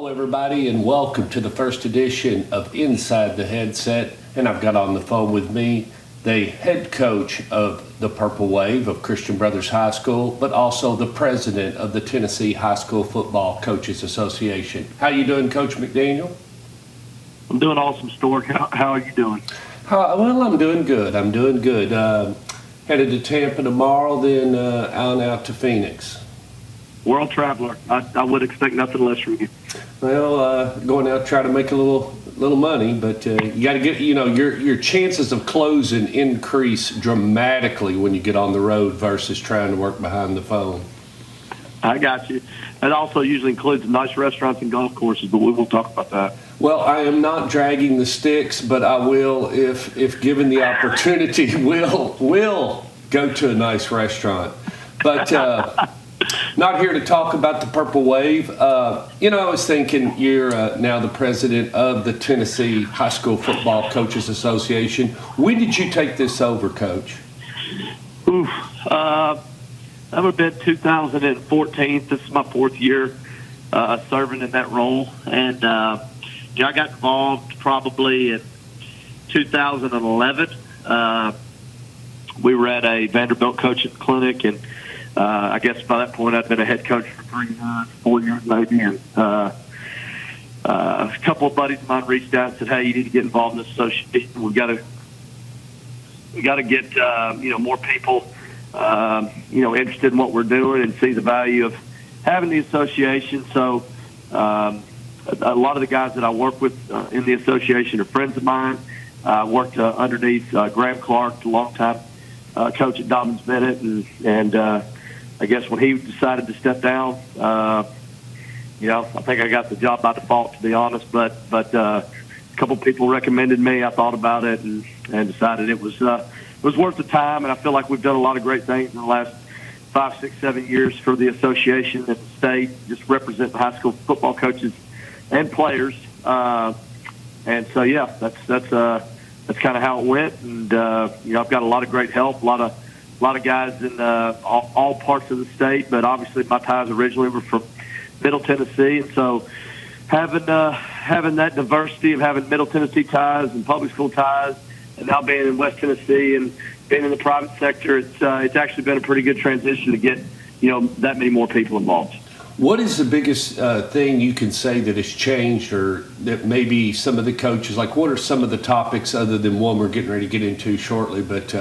Hello, everybody, and welcome to the first edition of Inside the Headset. And I've got on the phone with me the head coach of the Purple Wave of Christian Brothers High School, but also the president of the Tennessee High School Football Coaches Association. How you doing, Coach McDaniel? I'm doing awesome, Stork. How are you doing? Well, I'm doing good. Headed to Tampa tomorrow, then out to Phoenix. World traveler. I would expect nothing less from you. Well, going out to try to make a little money, but you got to get, your chances of closing increase dramatically when you get on the road versus trying to work behind the phone. I got you. It also usually includes nice restaurants and golf courses, but we won't talk about that. Well, I am not dragging the sticks, but I will, if given the opportunity, will go to a nice restaurant. But not here to talk about the Purple Wave. I was thinking you're now the president of the Tennessee High School Football Coaches Association. When did you take this over, Coach? That would have been 2014. This is my fourth year serving in that role. And, I got involved probably in 2011. We were at a Vanderbilt coaching clinic, and I guess by that point I'd been a head coach for 3 years, 4 years maybe. And a couple of buddies of mine reached out and said, "Hey, you need to get involved in this association. We got to get more people interested in what we're doing and see the value of having the association." So a lot of the guys that I work with in the association are friends of mine. I worked underneath Graham Clark, a long-time coach at Dobbins Bennett, and I guess when he decided to step down, I think I got the job by default, to be honest. But a couple people recommended me. I thought about it and decided it was worth the time. And I feel like we've done a lot of great things in the last 5, 6, 7 years for the association and the state, just representing high school football coaches and players. And so, yeah, that's kind of how it went. And I've got a lot of great help, a lot of guys in all parts of the state. But obviously, my ties originally were from Middle Tennessee, and so having that diversity of having Middle Tennessee ties and public school ties, and now being in West Tennessee and being in the private sector, it's actually been a pretty good transition to get that many more people involved. What is the biggest thing you can say that has changed, or that maybe some of the coaches, like what are some of the topics other than one we're getting ready to get into shortly, but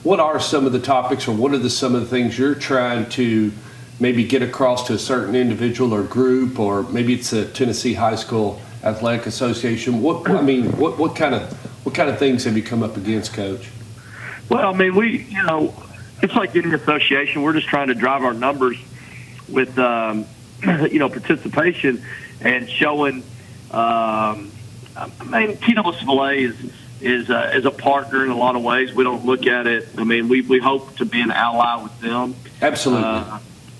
what are some of the topics, or what are some of the things you're trying to maybe get across to a certain individual or group, or maybe it's a Tennessee High School Athletic Association? What kind of things have you come up against, Coach? Well, I mean, it's like any association. We're just trying to drive our numbers with participation and showing. TWSFLA is a partner in a lot of ways. We don't look at it. I mean, we hope to be an ally with them. Absolutely.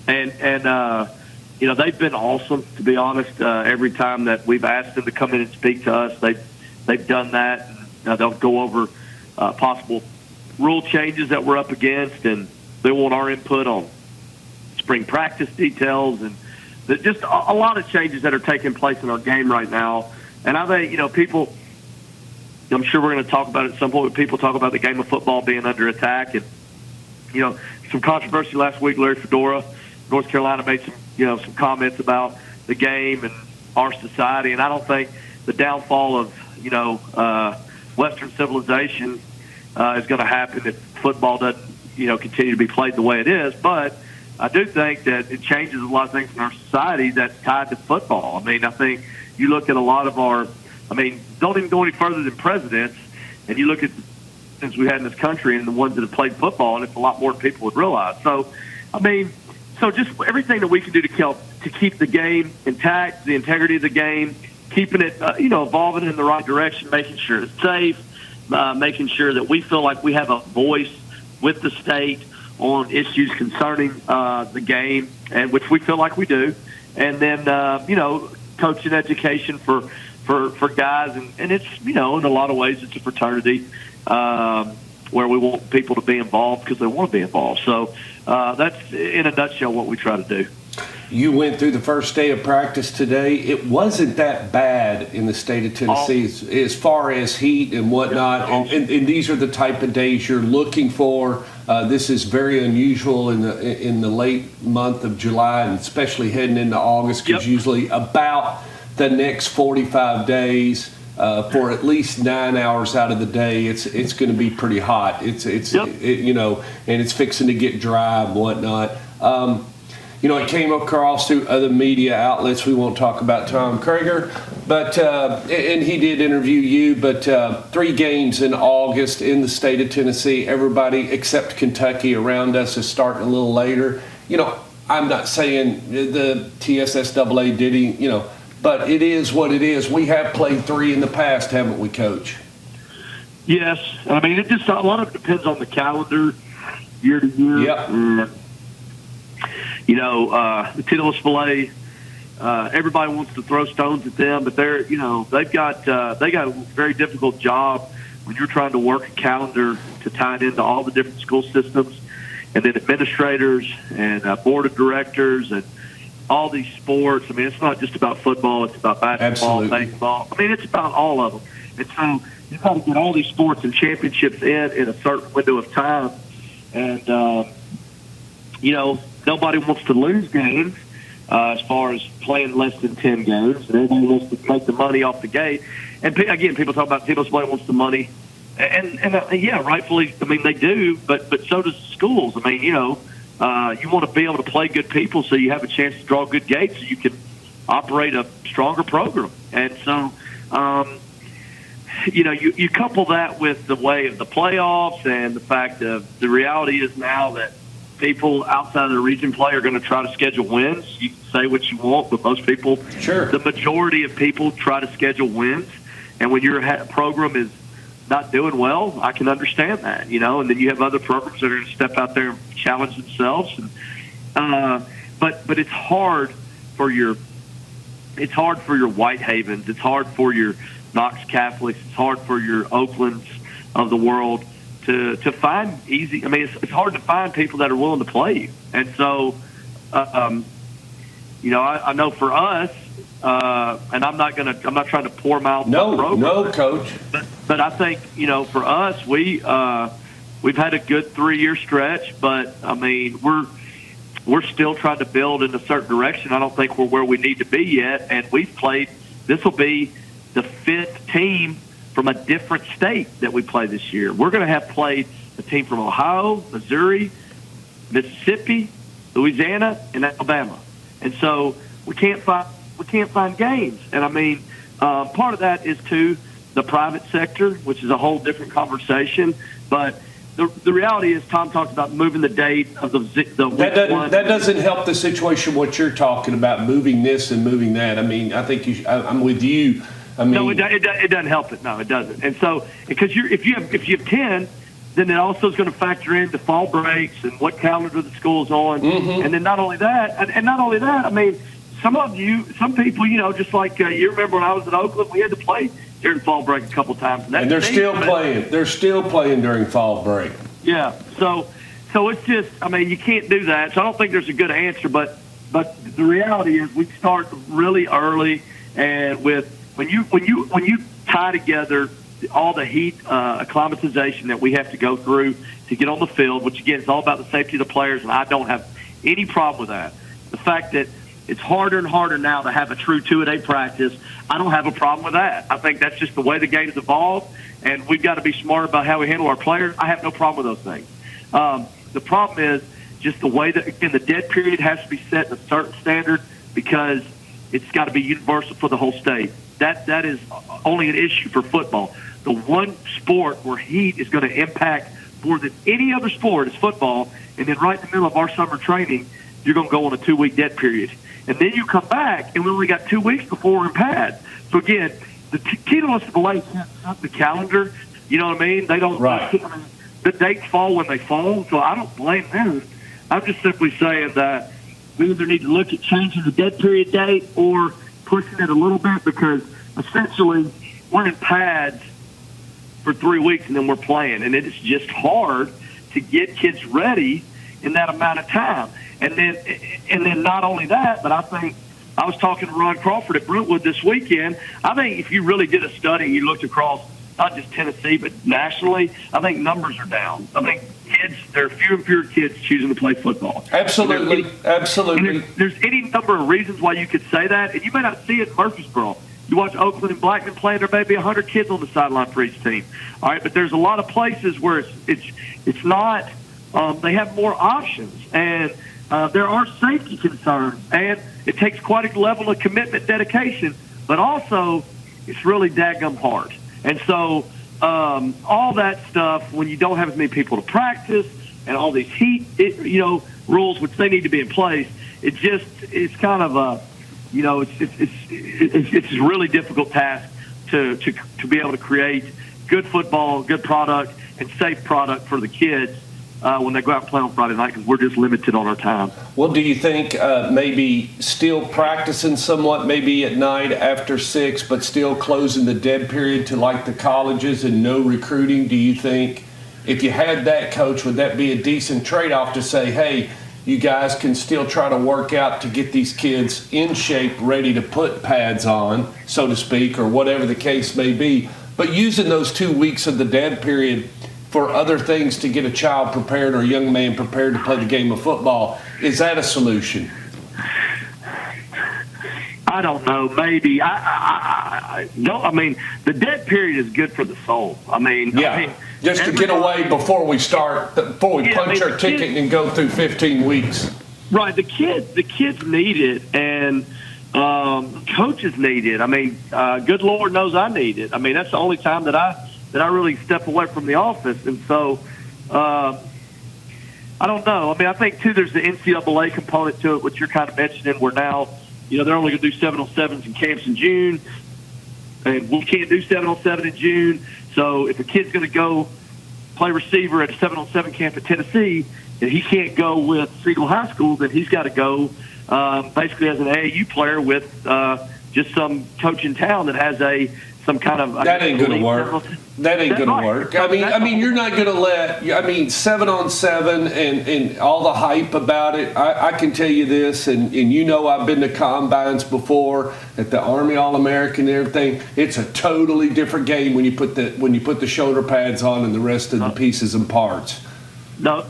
They've been awesome, to be honest. Every time that we've asked them to come in and speak to us, they've done that. They'll go over possible rule changes that we're up against, and they want our input on spring practice details and just a lot of changes that are taking place in our game right now. And I think, people, I'm sure we're going to talk about it at some point, but people talk about the game of football being under attack. And, some controversy last week, Larry Fedora, North Carolina, made some comments about the game and our society. And I don't think the downfall of, Western civilization is going to happen if football doesn't, continue to be played the way it is. But I do think that it changes a lot of things in our society that's tied to football. I mean, I think you look at a lot of don't even go any further than presidents, and you look at the things we had in this country and the ones that have played football, and it's a lot more than people would realize. So, just everything that we can do to keep the game intact, the integrity of the game, keeping it, evolving in the right direction, making sure it's safe, making sure that we feel like we have a voice with the state on issues concerning the game, and which we feel like we do, and then coaching education for guys, and it's in a lot of ways it's a fraternity where we want people to be involved because they want to be involved. So that's in a nutshell what we try to do. You went through the first day of practice today. It wasn't that bad in the state of Tennessee as far as heat and whatnot. And these are the type of days you're looking for. This is very unusual in the late month of July, and especially heading into August, because usually about the next 45 days for at least 9 hours out of the day, it's going to be pretty hot. You know, and it's fixing to get dry and whatnot. You know, it came across through other media outlets. We won't talk about Tom Krager, but and he did interview you. But 3 games in August in the state of Tennessee. Everybody except Kentucky around us is starting a little later. You know, I'm not saying the TSSAA did he, you know, but it is what it is. We have played 3 in the past, haven't we, Coach? Yes. I mean, it just a lot of it depends on the calendar, year to year. Yep. You know, the TSSAA, everybody wants to throw stones at them, but they're, you know, they got a very difficult job when you're trying to work a calendar to tie it into all the different school systems, and then administrators and board of directors and all these sports. I mean, it's not just about football; it's about basketball, baseball. I mean, it's about all of them. And so you've got to get all these sports and championships in a certain window of time, and you know. Nobody wants to lose games as far as playing less than 10 games. Everybody wants to make the money off the gate. And, again, people talk about TSSAA wants the money. And yeah, rightfully, I mean, they do, but so does schools. I mean, you know, you want to be able to play good people so you have a chance to draw good gates so you can operate a stronger program. And so, you know, you couple that with the way of the playoffs and the fact of the reality is now that people outside of the region play are going to try to schedule wins. You can say what you want, but most people, the majority of people try to schedule wins. And when your program is not doing well, I can understand that, you know. And then you have other programs that are going to step out there and challenge themselves. And, but it's hard for your Whitehavens. It's hard for your Knox Catholics. It's hard for your Oaklands of the world to find easy. I mean, it's hard to find people that are willing to play you. And so, you know, I know for us, and I'm not trying to pour mouth. No, Coach. But I think, you know, for us, we've had a good 3-year stretch, but I mean, we're still trying to build in a certain direction. I don't think we're where we need to be yet, and we've played. This will be the 5th team from a different state that we play this year. We're going to have played a team from Ohio, Missouri, Mississippi, Louisiana, and Alabama, and so we can't find games. And I mean, part of that is to the private sector, which is a whole different conversation. But the reality is, Tom talked about moving the date of the that doesn't help the situation. What you're talking about, moving this and moving that. I mean, I think I'm with you. I mean, no, it doesn't help it. No, it doesn't. And so, because if you have 10, then it also is going to factor into fall breaks and what calendar the school's on. Mm-hmm. And then not only that, I mean, some people, you know, just like you remember when I was at Oakland, we had to play during fall break a couple times. And they're still playing. They're still playing during fall break. Yeah. So it's just, I mean, you can't do that. So I don't think there's a good answer. But the reality is, we start really early, and when you tie together all the heat acclimatization that we have to go through to get on the field, which again is all about the safety of the players, and I don't have any problem with that. The fact that it's harder and harder now to have a true 2-a-day practice, I don't have a problem with that. I think that's just the way the game has evolved, and we've got to be smart about how we handle our players. I have no problem with those things. The problem is just the way that, again, the dead period has to be set at a certain standard because it's got to be universal for the whole state. That is only an issue for football. The one sport where heat is going to impact more than any other sport is football, and then right in the middle of our summer training, you're going to go on a 2-week dead period. And then you come back, and we only got 2 weeks before we're in pads. So, again, the TSSAA can't set the calendar. You know what I mean? They don't. Right. I mean, the dates fall when they fall, so I don't blame them. I'm just simply saying that we either need to look at changing the dead period date or pushing it a little bit, because essentially we're in pads for 3 weeks and then we're playing, and it's just hard to get kids ready in that amount of time. And then not only that, but I think I was talking to Ron Crawford at Brentwood this weekend. I think if you really did a study and you looked across not just Tennessee but nationally, I think numbers are down. I think there are fewer and fewer kids choosing to play football. Absolutely, absolutely. There's any number of reasons why you could say that, and you may not see it in Murfreesboro. You watch Oakland and Blackman play, there may be 100 kids on the sideline for each team. All right, but there's a lot of places where it's not. They have more options, and there are safety concerns, and it takes quite a level of commitment, dedication, but also it's really daggum hard. And so all that stuff, when you don't have as many people to practice and all these rules, which they need to be in place, it's kind of a, it's a really difficult task to be able to create good football, good product, and safe product for the kids when they go out and play on Friday night, because we're just limited on our time. Well, do you think maybe still practicing somewhat, maybe at night after 6, but still closing the dead period to like the colleges and no recruiting? Do you think if you had that, Coach, would that be a decent trade-off to say, hey, you guys can still try to work out to get these kids in shape, ready to put pads on, so to speak, or whatever the case may be, but using those 2 weeks of the dead period for other things to get a child prepared or a young man prepared to play the game of football? Is that a solution? I don't know. Maybe. No. I mean, the dead period is good for the soul. Just to get away before we punch our ticket and go through 15 weeks. Right. The kids need it, and coaches need it. I mean, good Lord knows I need it. I mean, that's the only time that I really step away from the office. And so I don't know. I mean, I think, too, there's the NCAA component to it, which you're kind of mentioning, where now, they're only going to do 7-on-7s in camps in June, and we can't do 7-on-7 in June. So if a kid's going to go play receiver at a 7-on-7 camp at Tennessee and he can't go with Siegel High School, then he's got to go basically as an AAU player with just some coach in town that has some kind of. That ain't going to work. That ain't going to work. I mean, you're not going to let. 7-on-7 and all the hype about it. I can tell you this, and I've been to combines before at the Army All-American and everything. It's a totally different game when you put the shoulder pads on and the rest of the pieces and parts. No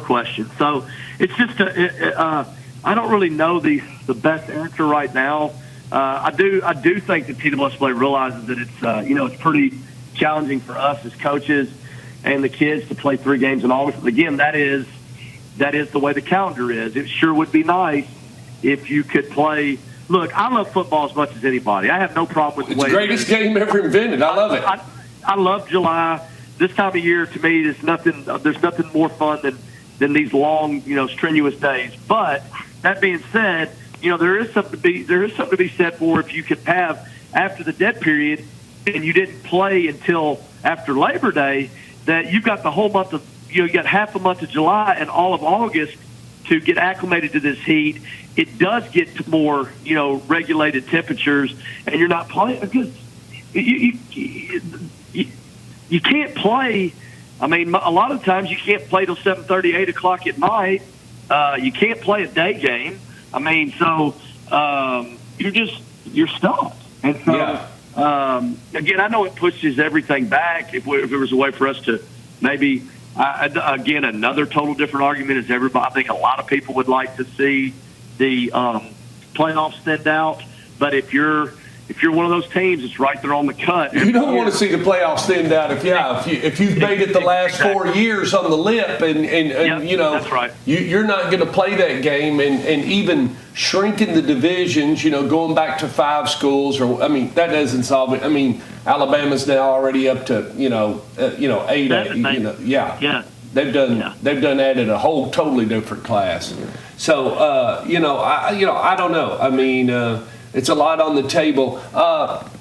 question. So it's just I don't really know the best answer right now. I do think that TWSA realizes that it's it's pretty challenging for us as coaches and the kids to play 3 games in August. But again, that is the way the calendar is. It sure would be nice if you could play. Look, I love football as much as anybody. I have no problem with the way it's the greatest game ever invented. I love it. I love July. This time of year, to me, there's nothing more fun than these long, strenuous days. But that being said, there is something to be said for if you could have after the dead period and you didn't play until after Labor Day, that you've got the whole month of you got half a month of July and all of August to get acclimated to this heat. It does get to more regulated temperatures, and you're not playing because you can't play. I mean, a lot of times you can't play till 7:30, 8 o'clock at night. You can't play a day game. I mean, so you're stuck. And so, again, I know it pushes everything back. If there was a way for us to maybe, again, another total different argument is everybody. I think a lot of people would like to see the playoffs thinned out. But if you're one of those teams, it's right there on the cut. You don't want to see the playoffs thinned out if you've made it the last 4 years on the lip and that's right. You're not going to play that game and even shrinking the divisions, going back to 5 schools that doesn't solve it. I mean, Alabama's now already up to 8. They've done added a whole totally different class. So I don't know. I mean. It's a lot on the table.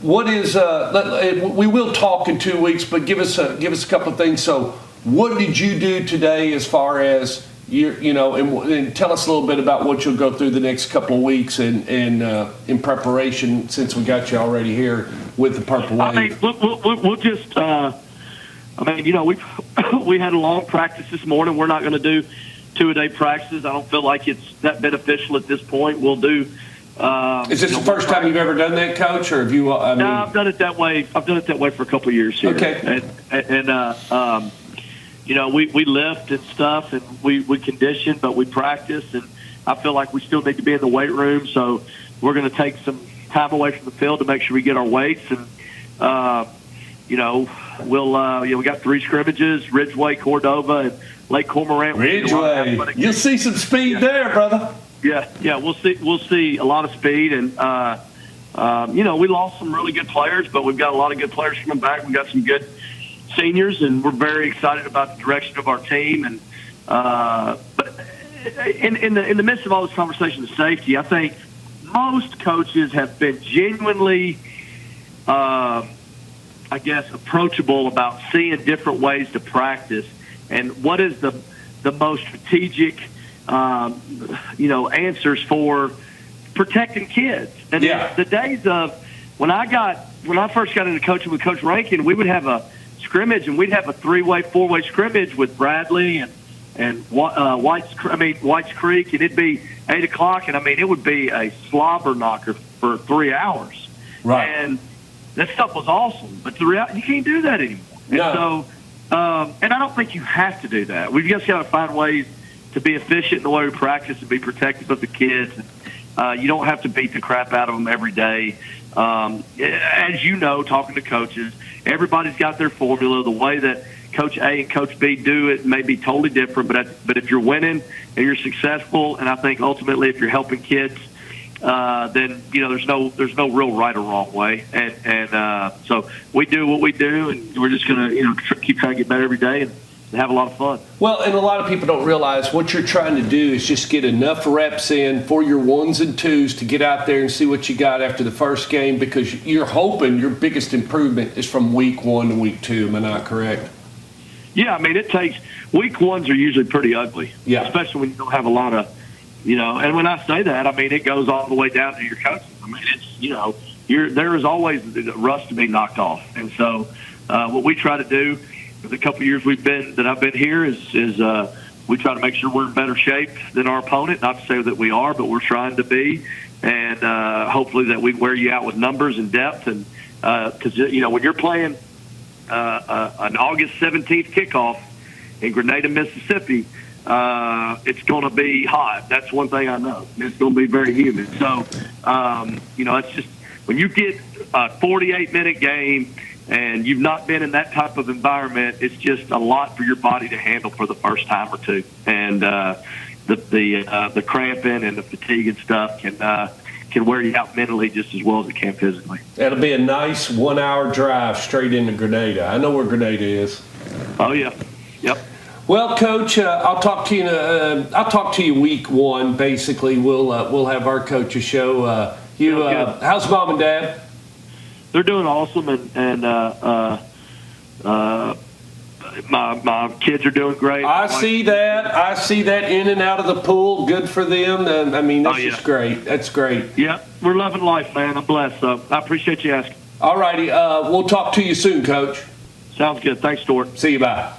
What is? We will talk in 2 weeks, but give us a couple of things. So, what did you do today, as far as and tell us a little bit about what you'll go through the next couple of weeks and in preparation, since we got you already here with the Purple Wave. We'll just. We had a long practice this morning. We're not going to do 2-a-day practices. I don't feel like it's that beneficial at this point. We'll do. Is this the first time you've ever done that, Coach, or have you? I mean, No, I've done it that way. I've done it that way for a couple of years here. Okay. And we lift and stuff, and we condition, but we practice, and I feel like we still need to be in the weight room. So we're going to take some time away from the field to make sure we get our weights, and we got 3 scrimmages: Ridgeway, Cordova, and Lake Cormorant. Ridgeway, you'll see some speed there, brother. Yeah, we'll see a lot of speed, and we lost some really good players, but we've got a lot of good players coming back. We've got some good seniors, and we're very excited about the direction of our team. And but in the midst of all this conversation of safety, I think most coaches have been genuinely, approachable about seeing different ways to practice and what is the most strategic answers for protecting kids. And the days of when I first got into coaching with Coach Rankin, we would have a scrimmage, and we'd have a 3-way, 4-way scrimmage with Bradley and White's Creek, and it'd be 8 o'clock, and it would be a slobber knocker for 3 hours. Right. And that stuff was awesome, but you can't do that anymore. No. And so, and I don't think you have to do that. We've just got to find ways to be efficient in the way we practice and be protective of the kids. You don't have to beat the crap out of them every day. As you know, talking to coaches, everybody's got their formula. The way that Coach A and Coach B do it may be totally different, but if you're winning and you're successful, and I think ultimately if you're helping kids, then there's no real right or wrong way. And so we do what we do, and we're just going to keep trying to get better every day and have a lot of fun. Well, and a lot of people don't realize what you're trying to do is just get enough reps in for your 1s and 2s to get out there and see what you got after the first game, because you're hoping your biggest improvement is from week 1 to week 2. Am I not correct? Yeah, it takes – week 1s are usually pretty ugly, especially when you don't have a lot of – and when I say that, it goes all the way down to your coaching. It's, there is always rust to be knocked off. And so what we try to do – for the couple of years I've been here is we try to make sure we're in better shape than our opponent. Not to say that we are, but we're trying to be, and hopefully that we wear you out with numbers and depth. And because when you're playing an August 17th kickoff in Grenada, Mississippi, it's going to be hot. That's one thing I know. It's going to be very humid. So it's just when you get a 48-minute game and you've not been in that type of environment, it's just a lot for your body to handle for the first time or two. And the cramping and the fatigue and stuff can wear you out mentally just as well as it can physically. That'll be a nice 1-hour drive straight into Grenada. I know where Grenada is. Oh yeah, yep. Well, Coach, I'll talk to you. I'll talk to you week 1. Basically, we'll have our coaches show you. How's Mom and Dad? They're doing awesome, and my kids are doing great. I see that in and out of the pool. Good for them. And that's just great. That's great. Yeah, we're loving life, man. I'm blessed. So I appreciate you asking. All righty. We'll talk to you soon, Coach. Sounds good. Thanks, Stuart. See you. Bye.